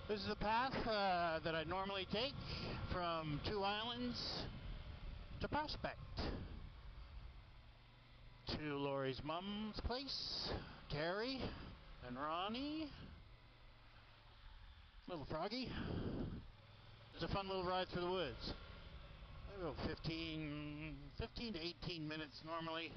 This is the path that I normally take from Two Islands to Prospect. To Lori's mom's place, Terry and Ronnie. Little Froggy. It's a fun little ride through the woods. About 15 to 18 minutes normally.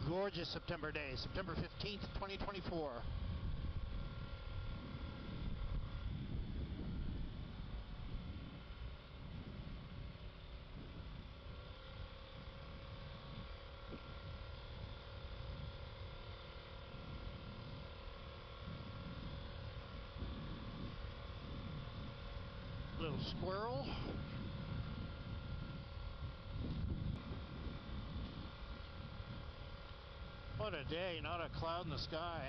Gorgeous September day, September 15th, 2024. Little squirrel. What a day, not a cloud in the sky.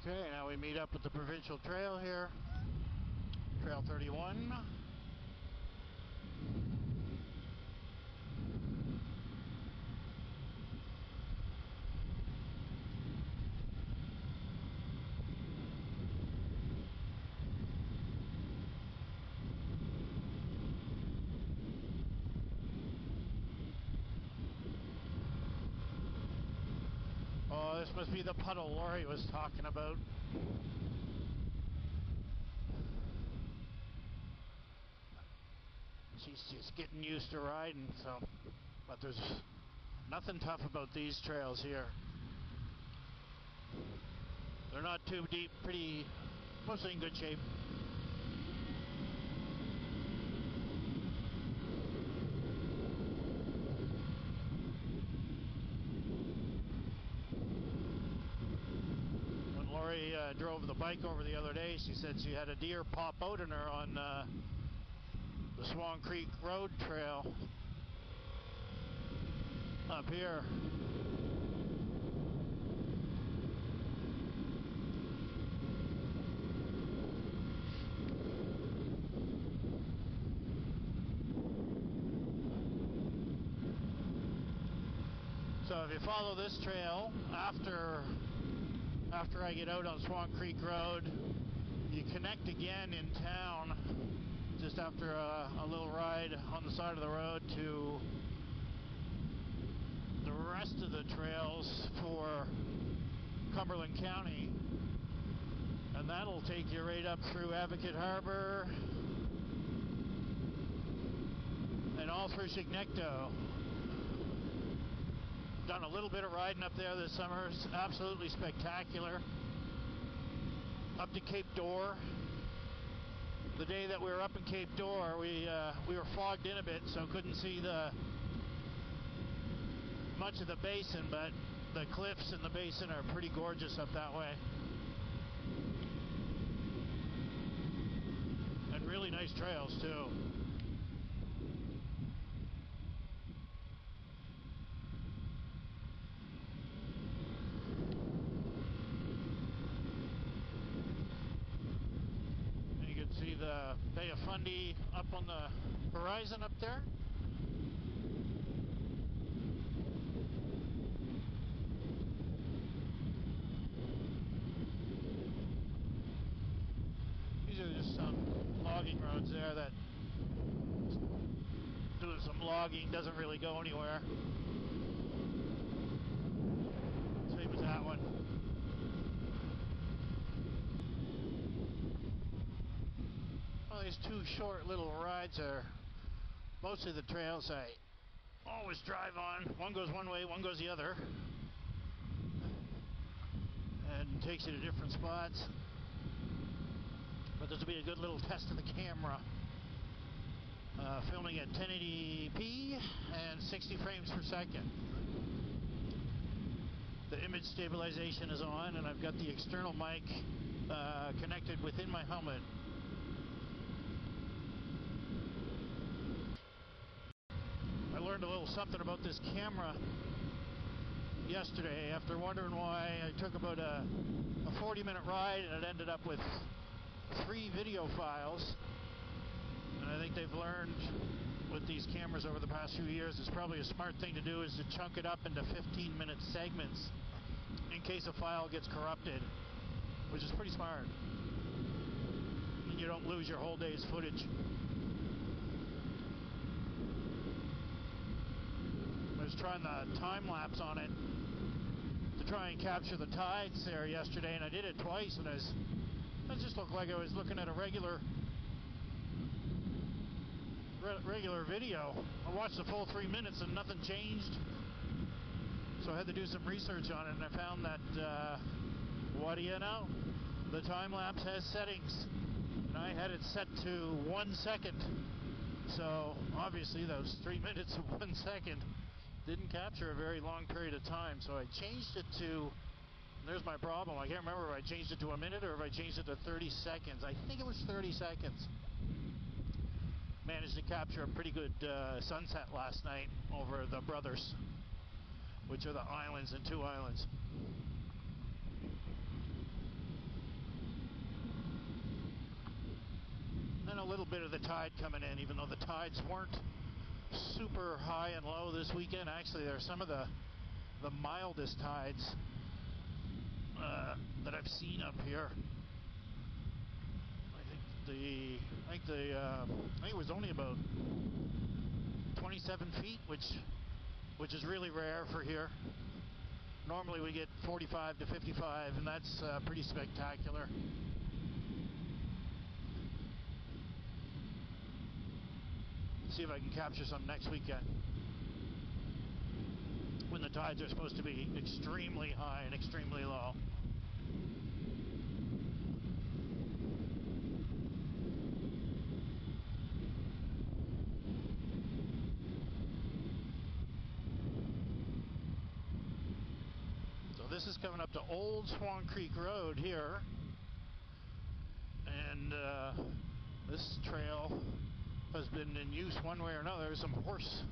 Okay, now we meet up with the provincial trail here. Trail 31. Oh, this must be the puddle Lori was talking about. She's just getting used to riding, so. But there's nothing tough about these trails here. They're not too deep, pretty, mostly in good shape. When Lori drove the bike over the other day, she said she had a deer pop out in her on the Swan Creek Road Trail up here. So if you follow this trail after I get out on Swan Creek Road, you connect again in town just after a little ride on the side of the road to the rest of the trails for Cumberland County, and that'll take you right up through Advocate Harbor and all through Chignecto. Done a little bit of riding up there this summer. It's absolutely spectacular. Up to Cape Dore. The day that we were up in Cape Dore, we were fogged in a bit, so couldn't see much of the basin, but the cliffs in the basin are pretty gorgeous up that way. And really nice trails too. See the Bay of Fundy up on the horizon up there. These are just some logging roads there that doing some logging, doesn't really go anywhere. Same as that one. Well, these two short little rides are mostly the trails I always drive on. One goes one way, one goes the other, and takes you to different spots. But this will be a good little test of the camera. Filming at 1080p and 60 frames per second. The image stabilization is on, and I've got the external mic connected within my helmet. learned a little something about this camera yesterday after wondering why I took about a 40-minute ride and it ended up with 3 video files. And I think they've learned with these cameras over the past few years, it's probably a smart thing to do is to chunk it up into 15-minute segments in case a file gets corrupted, which is pretty smart. You don't lose your whole day's footage. I was trying the time lapse on it to try and capture the tides there yesterday, and I did it twice, and it just looked like I was looking at a regular video. I watched the full 3 minutes and nothing changed, so I had to do some research on it, and I found that what do you know, the time lapse has settings, and I had it set to 1 second, so obviously those 3 minutes of 1 second didn't capture a very long period of time, so I changed it to, there's my problem, I can't remember if I changed it to a minute or if I changed it to 30 seconds. I think it was 30 seconds. Managed to capture a pretty good sunset last night over the Brothers, which are the islands and 2 islands. And a little bit of the tide coming in, even though the tides weren't super high and low this weekend. Actually, there are some of the mildest tides that I've seen up here. I think it was only about 27 feet, which is really rare for here. Normally we get 45 to 55, and that's pretty spectacular. Let's see if I can capture some next weekend, when the tides are supposed to be extremely high and extremely low. This is coming up to Old Swan Creek Road here, and this trail has been in use one way or another. There's some horse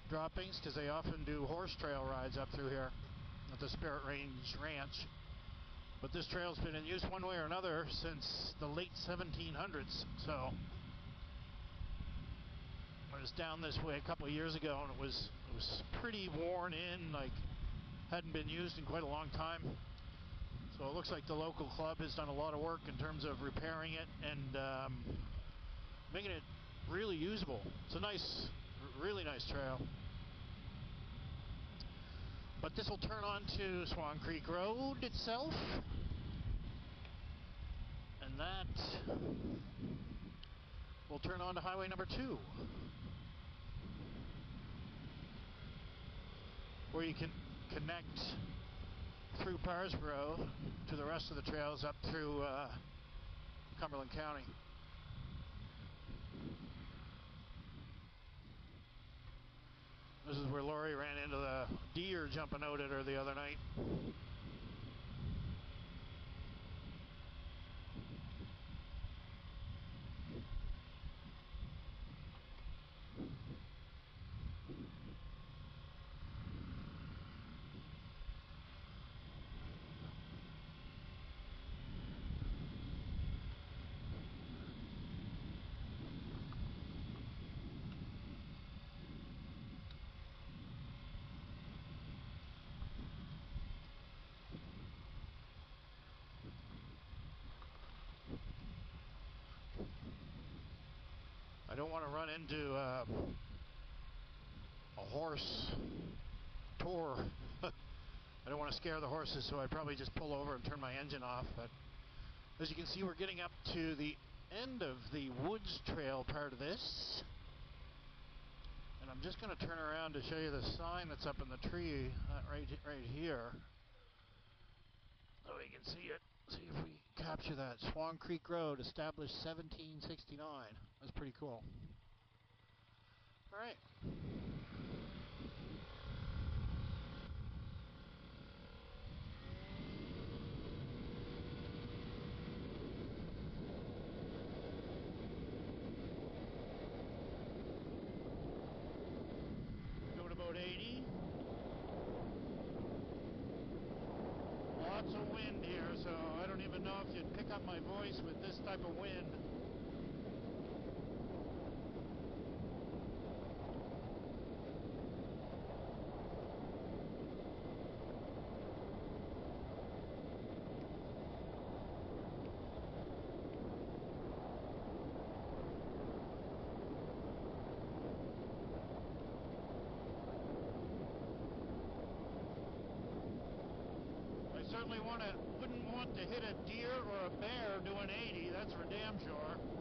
droppings because they often do horse trail rides up through here at the Spirit Range Ranch, but this trail's been in use one way or another since the late 1700s. So I was down this way a couple of years ago, and it was pretty worn in, like hadn't been used in quite a long time. So it looks like the local club has done a lot of work in terms of repairing it and making it really usable. It's a nice, really nice trail. But this will turn on to Swan Creek Road itself, and that will turn on to highway number 2, where you can connect through Parrsboro to the rest of the trails up through Cumberland County. This is where Lori ran into the deer jumping out at her the other night. I don't want to run into a horse tour. I don't want to scare the horses, so I probably just pull over and turn my engine off. But as you can see, we're getting up to the end of the woods trail part of this. And I'm just going to turn around to show you the sign that's up in the tree right here, so we can see it. See if we capture that. Swan Creek Road, established 1769. That's pretty cool. All right. wind here, so I don't even know if you'd pick up my voice with this type of wind. Certainly wouldn't want to hit a deer or a bear doing 80, that's for damn sure.